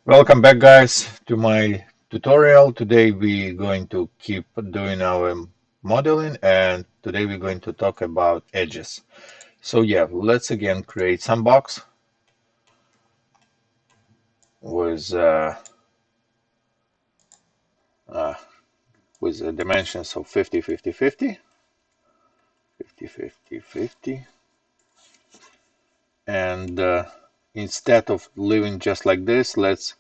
Welcome back, guys, to my tutorial. Today we're going to keep doing our modeling, and today we're going to talk about edges. So yeah, let's again create some box with uh, dimensions of 50, 50, 50, 50, 50, 50, and instead of leaving just like this, let's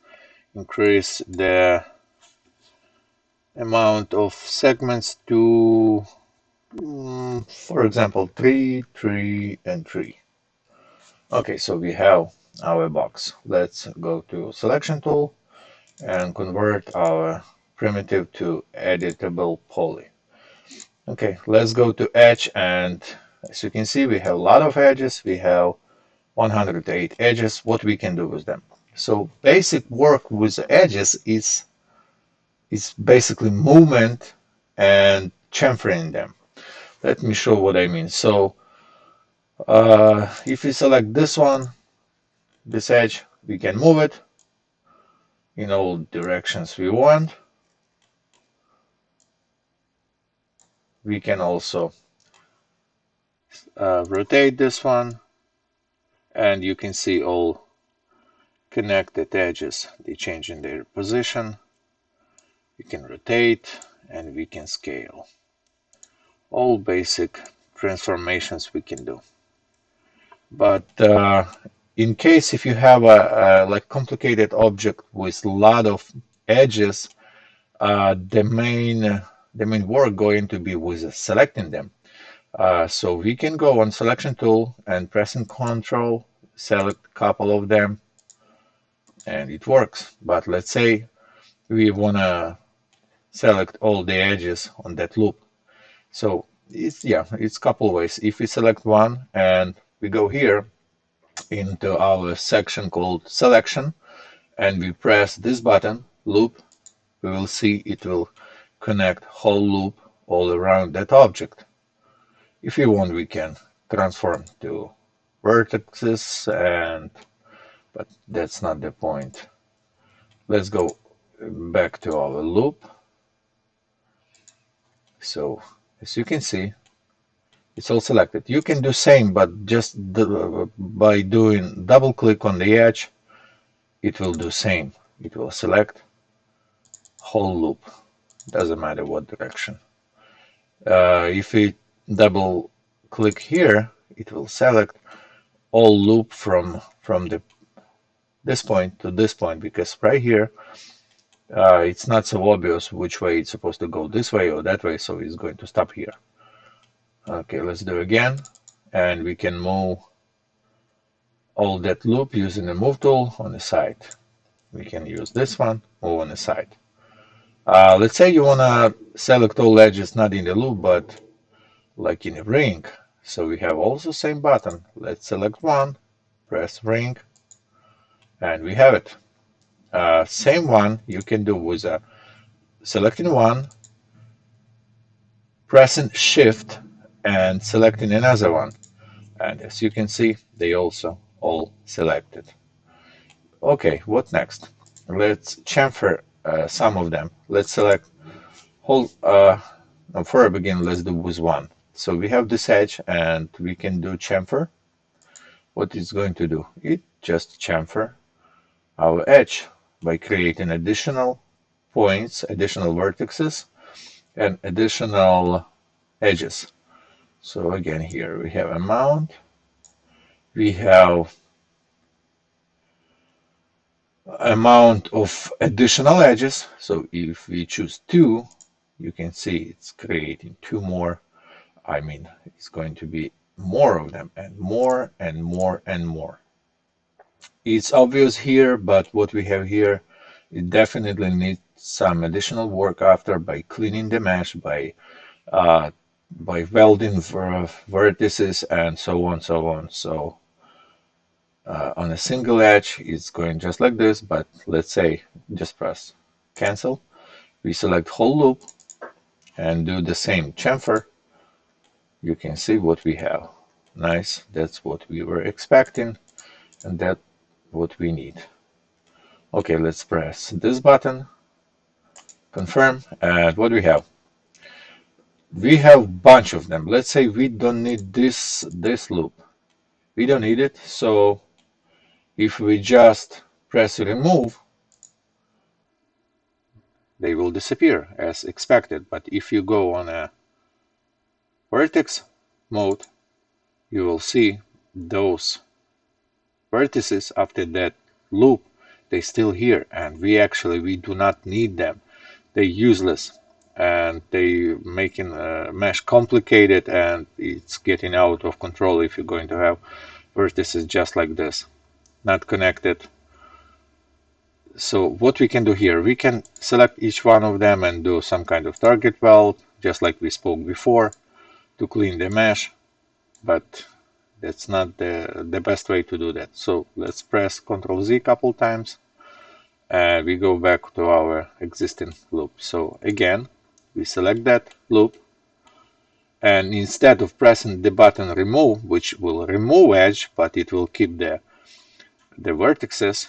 increase the amount of segments to for example, 3, 3, and 3. Okay, so we have our box. Let's go to Selection Tool and convert our primitive to editable poly. Okay, let's go to Edge, and as you can see, we have a lot of edges. We have 108 edges. What we can do with them? So basic work with the edges is basically movement and chamfering them. Let me show what I mean. So if we select this one, this edge, we can move it in all directions we want. We can also rotate this one, and you can see all connected edges. They change in their position. We can rotate and we can scale. All basic transformations we can do. But in case if you have a like complicated object with a lot of edges, the main work going to be with selecting them. So we can go on Selection Tool and pressing Control, select a couple of them, and it works. But let's say we want to select all the edges on that loop. So it's a couple ways. If we select one and we go here into our section called Selection and we press this button, Loop, we will see it will connect whole loop all around that object. If you want, we can transform to vertices, but that's not the point. Let's go back to our loop. So as you can see, it's all selected. You can do same, but just by doing double click on the edge, it will do same. It will select whole loop. Doesn't matter what direction. If we double click here, it will select all loop from this point to this point, because right here it's not so obvious which way it's supposed to go, this way or that way, so it's going to stop here. Okay, let's do again, and we can move all that loop using the move tool on the side. We can use this one, move on the side. Let's say you want to select all edges not in the loop but like in a ring. So we have also same button. Let's select one, press ring, and we have it. Same one you can do with selecting one, pressing shift, and selecting another one. And as you can see, they also all selected. Okay, what next? Let's chamfer some of them. Let's select whole. For a begin, let's do with one. So we have this edge, and we can do chamfer. What it's going to do? It just chamfer our edge by creating additional points, additional vertices, and additional edges. So again, here we have amount, we have amount of additional edges. So if we choose 2, you can see it's creating 2 more. I mean, it's going to be more of them, and more and more and more. It's obvious here, but what we have here, it definitely needs some additional work after, by cleaning the mesh, by welding vertices, and so on, so on. So on a single edge, it's going just like this, but let's say just press cancel. We select whole loop and do the same chamfer. You can see what we have. Nice, that's what we were expecting, and that's what we need. Okay, let's press this button, confirm, and what do we have? We have a bunch of them. Let's say we don't need this loop. We don't need it, so if we just press remove, they will disappear as expected. But if you go on a vertex mode, you will see those vertices after that loop, they still here, and we do not need them. They're useless, and they making mesh complicated, and it's getting out of control if you're going to have vertices just like this, not connected. So what we can do here, we can select each one of them and do some kind of target weld, just like we spoke before, to clean the mesh, but that's not the best way to do that. So let's press Ctrl Z a couple times, and we go back to our existing loop. So again, we select that loop, and instead of pressing the button remove, which will remove edge, but it will keep the vertices,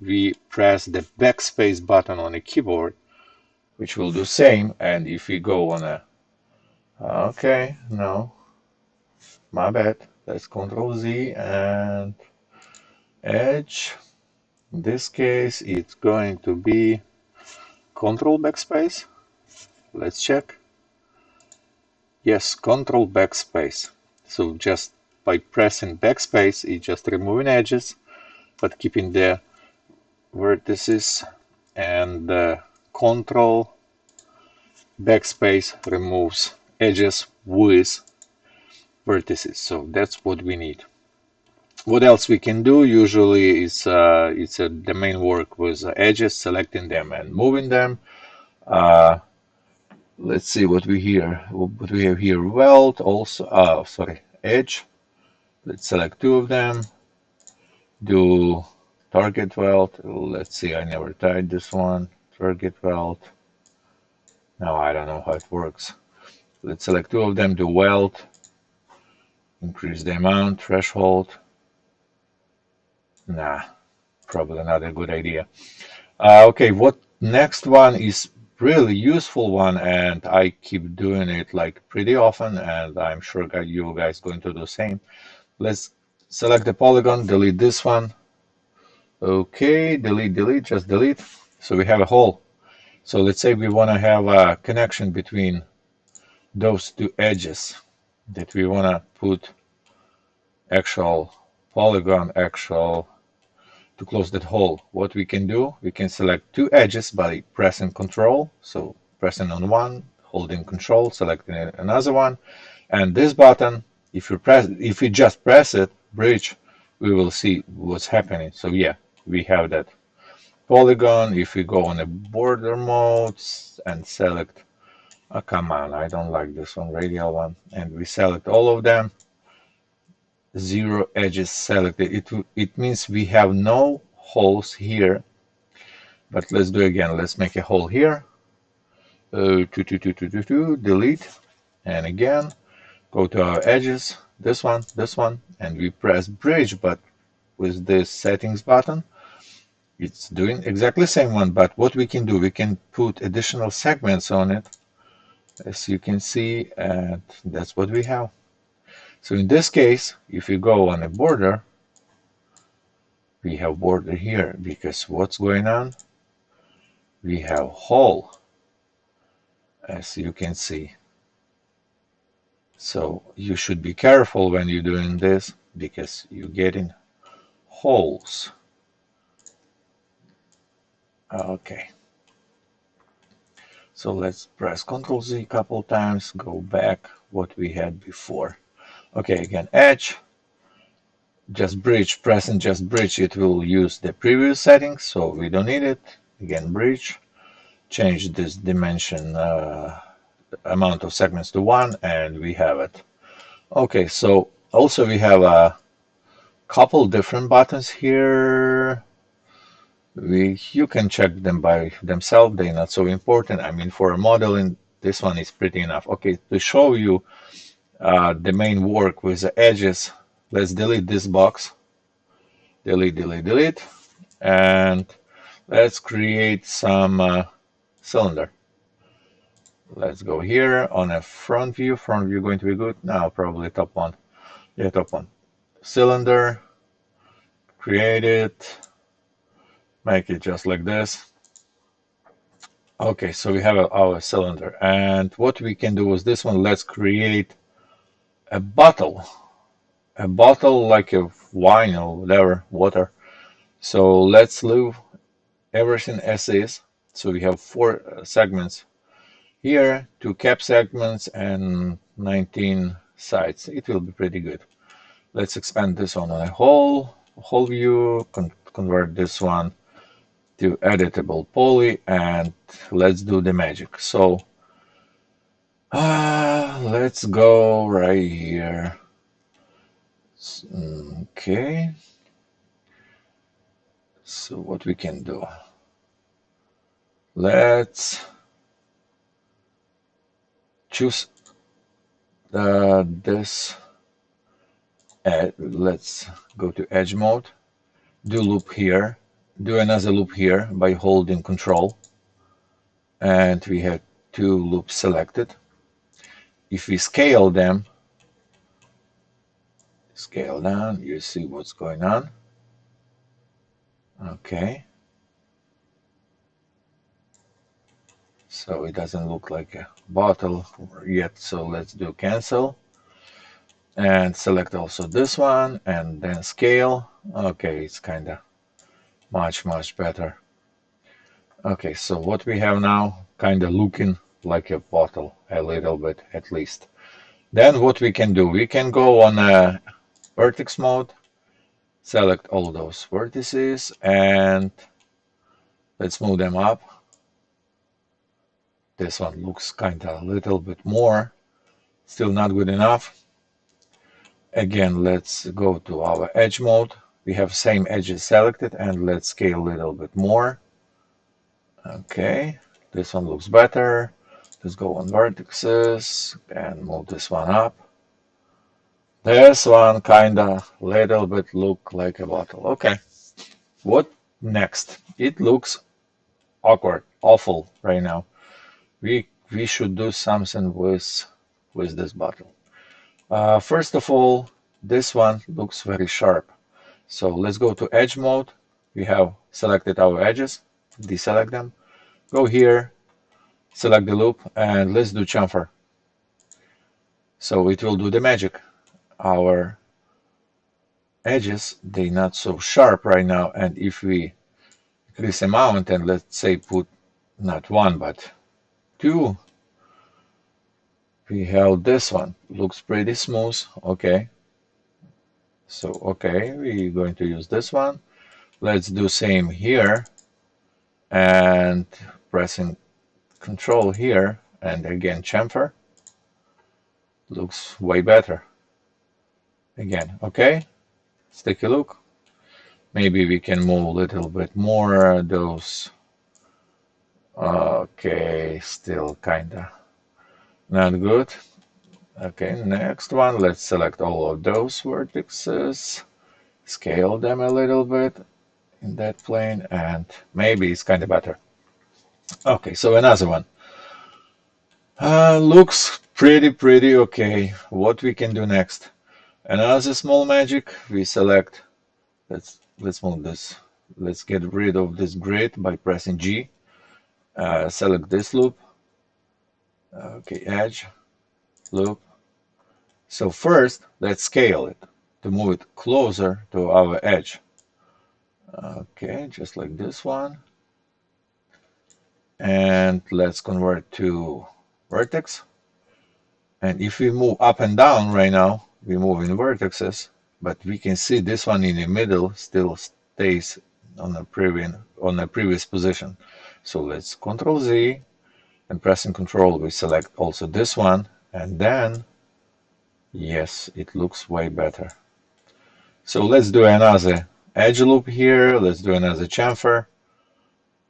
we press the backspace button on the keyboard, which will do same. And if we go on a, okay, no, my bad, let's Control Z and edge. In this case, it's going to be Control backspace. Let's check. Yes, Control backspace. So just by pressing backspace, it's just removing edges, but keeping the vertices, and Control backspace removes edges with vertices. So that's what we need. What else we can do? Usually it's the main work with edges, selecting them and moving them. Let's see what we have here. Weld also. Sorry, edge. Let's select two of them. Do target weld. Let's see. I never tried this one. Target weld. No, I don't know how it works. Let's select two of them. Do weld. Increase the amount, threshold. Nah, probably not a good idea. Okay, what next one is really useful one, and I keep doing it like pretty often, and I'm sure you guys going to do the same. Let's select the polygon, delete this one. Okay, delete, just delete. So we have a hole. So let's say we want to have a connection between those two edges that we want to put actual polygon, to close that hole. What we can do, we can select two edges by pressing Control. So pressing on one, holding Control, selecting another one, and this button, if you just press it, bridge, we will see what's happening. So yeah, we have that polygon. If we go on a border modes and select, oh come on, I don't like this one, radial one, and we select all of them, zero edges selected. It means we have no holes here, but let's do again. Let's make a hole here. Delete, and again go to our edges, this one, and we press bridge, but with this settings button, it's doing exactly the same one. But what we can do, we can put additional segments on it, as you can see, and that's what we have. So in this case, if you go on a border, we have border here, because what's going on? We have hole, as you can see. So you should be careful when you're doing this, because you're getting holes. Okay. So let's press Ctrl Z a couple times, go back what we had before. Okay, again, edge, just bridge, pressing just bridge, it will use the previous settings, so we don't need it. Again, bridge, change this dimension amount of segments to 1, and we have it. Okay, so also we have a couple different buttons here. You can check them by themselves, they're not so important. I mean, for modeling, this one is pretty enough. Okay, to show you the main work with the edges, let's delete this box. Delete, and Let's create some cylinder. Let's go here on a front view. Front view going to be good. Now probably top one. Yeah, top one. Cylinder. Create it. Make it just like this. Okay, so we have our cylinder. And what we can do with this one, let's create a bottle. A bottle like a wine or whatever, water. So let's leave everything as is. So we have 4 segments here, 2 cap segments and 19 sides. It will be pretty good. Let's expand this one on a whole view, convert this one to editable poly, and let's do the magic. So let's go right here. Okay. So what we can do? Let's choose this. Let's go to edge mode. Do loop here. Do another loop here by holding Control. And we have 2 loops selected. If we scale them, scale down, you see what's going on. Okay. So it doesn't look like a bottle yet, so let's do cancel. And select also this one, and then scale. Okay, it's kind of much better. Okay, so what we have now, kind of looking like a bottle, a little bit at least. Then what we can do, we can go on a vertex mode, select all those vertices, and let's move them up. This one looks kind of a little bit more, still not good enough. Again, let's go to our edge mode. We have same edges selected, and let's scale a little bit more. Okay, this one looks better. Let's go on vertices and move this one up. This one kinda little bit look like a bottle. Okay, what next? It looks awkward, awful right now. We should do something with this bottle. First of all, this one looks very sharp. So let's go to edge mode. We have selected our edges, deselect them. Go here, select the loop, and let's do chamfer. So it will do the magic. Our edges, they're not so sharp right now, and if we increase amount and let's say put not 1 but 2, we have this one. Looks pretty smooth. Okay. So, okay, we're going to use this one. Let's do same here and pressing Control here and again chamfer. Looks way better. Again, okay, let's take a look. Maybe we can move a little bit more those. Okay, still kinda not good. Okay, next one, let's select all of those vertices, scale them a little bit in that plane, and maybe it's kind of better. Okay, so another one. Looks pretty okay. What we can do next? Another small magic. We select. Let's move this. Let's get rid of this grid by pressing G. Select this loop. Okay, edge, loop. So first, let's scale it to move it closer to our edge. Okay, just like this one. And let's convert to vertex. And if we move up and down right now, we move in vertices, but we can see this one in the middle still stays on the previous position. So let's Control Z, and pressing Control, we select also this one, and then yes, it looks way better. So let's do another edge loop here. Let's do another chamfer.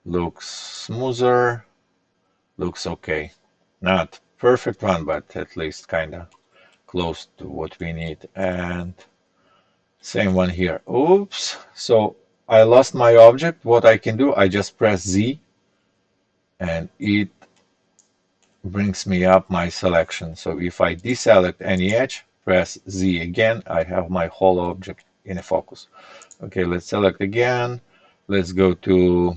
Looks smoother. Looks okay. Not perfect one, but at least kind of close to what we need. And same one here. Oops. So I lost my object. What I can do, I just press Z and it brings me up my selection. So if I deselect any edge, press Z again, I have my whole object in a focus. Okay, let's select again. Let's go to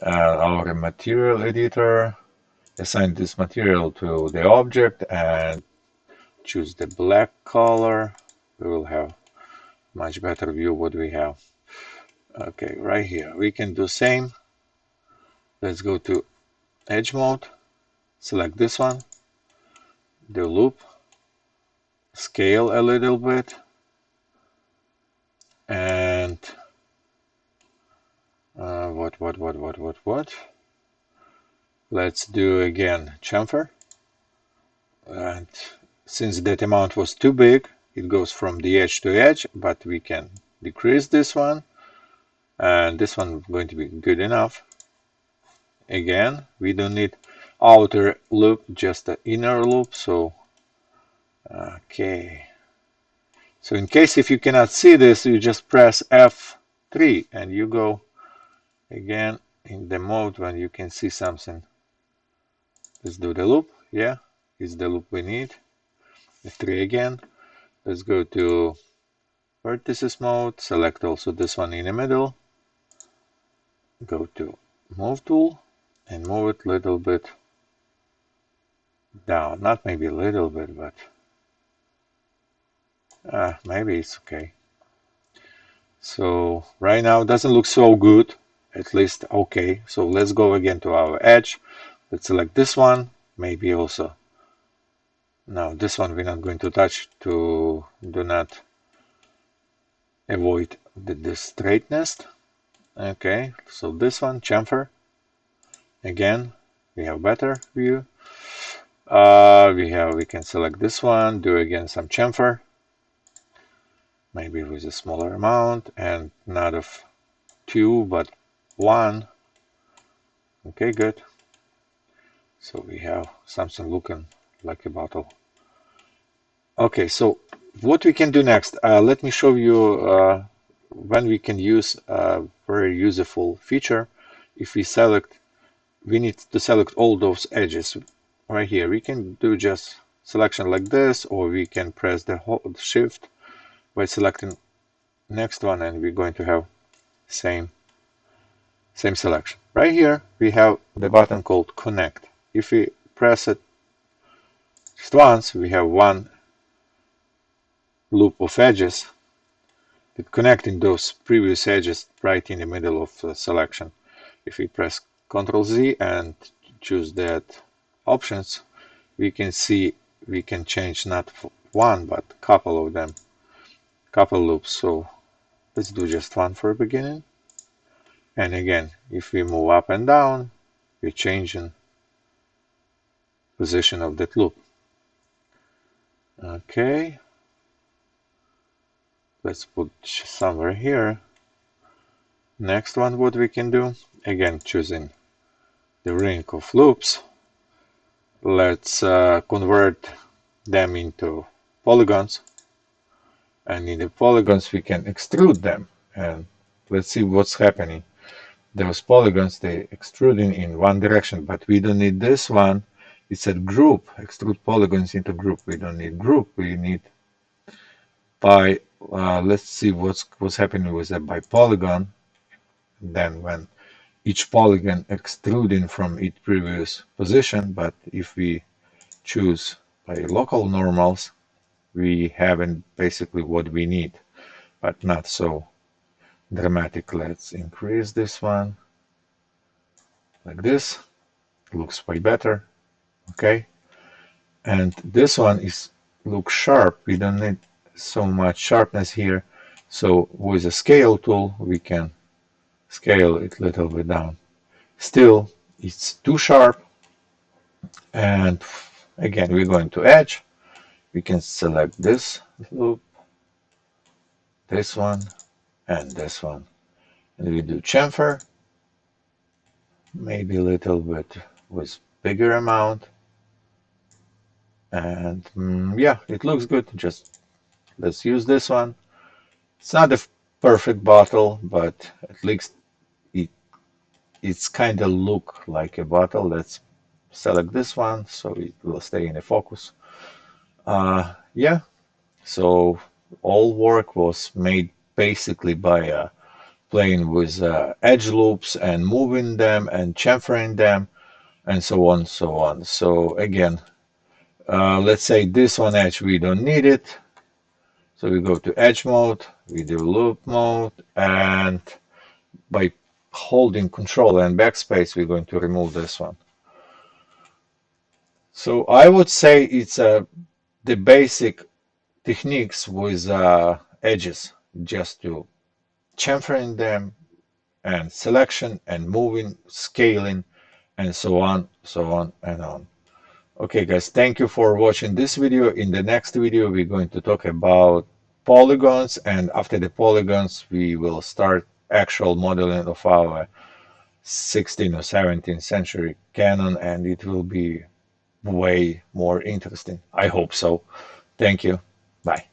our material editor, assign this material to the object and choose the black color. We will have much better view what we have. Okay, right here we can do same. Let's go to edge mode, select this one, the loop, scale a little bit, and what? Let's do again chamfer. And since that amount was too big, it goes from the edge to edge, but we can decrease this one, and this one is going to be good enough. Again, we don't need outer loop, just the inner loop. So okay, so in case if you cannot see this, you just press F3 and you go again in the mode when you can see something. Let's do the loop. Yeah, it's the loop we need. F3 again. Let's go to vertices mode, select also this one in the middle, go to move tool and move it a little bit down. Not maybe a little bit, but maybe it's okay. So right now it doesn't look so good, at least okay. So let's go again to our edge. Let's select this one, maybe also. Now this one we're not going to touch to do not avoid the straightness. Okay, so this one, chamfer. Again, we have better view. We can select this one, do again some chamfer, maybe with a smaller amount, and not of 2 but 1. Okay, good. So we have something looking like a bottle. Okay, so what we can do next, let me show you when we can use a very useful feature. If we select, we need to select all those edges right here. We can do just selection like this, or we can press the shift by selecting next one, and we're going to have same selection. Right here we have the button called connect. If we press it just once, we have one loop of edges that connecting those previous edges right in the middle of the selection. If we press Ctrl Z and choose that options, we can see we can change not one but a couple of them, couple loops. So let's do just one for the beginning. And again, if we move up and down, we're changing position of that loop. Okay, let's put somewhere here. Next one, what we can do, again choosing the ring of loops. Let's convert them into polygons, and in the polygons we can extrude them, and let's see what's happening. Those polygons, they extruding in one direction, but we don't need this one. It said group, extrude polygons into group. We don't need group, we need by let's see what's happening with that by polygon. Then when each polygon extruding from its previous position, but if we choose by local normals, we haven't basically what we need, but not so dramatic. Let's increase this one like this. Looks way better. Okay, and this one is looks sharp. We don't need so much sharpness here, so with a scale tool we can scale it a little bit down. Still, it's too sharp, and again we're going to edge. We can select this loop, this one, and this one, and we do chamfer, maybe a little bit with bigger amount, and yeah, it looks good. Just let's use this one. It's not a perfect bottle, but at least it it's kind of look like a bottle. Let's select this one so it will stay in the focus. Yeah, so all work was made basically by playing with edge loops and moving them and chamfering them and so on, so on. So again, let's say this one edge we don't need it. So we go to edge mode, we do loop mode, and by holding control and backspace, we're going to remove this one. So I would say it's the basic techniques with edges, just to chamfering them and selection and moving, scaling, and so on, so on, and on. Okay, guys, thank you for watching this video. In the next video, we're going to talk about polygons, and after the polygons, we will start actual modeling of our 16th or 17th century canon, and it will be way more interesting. I hope so. Thank you. Bye.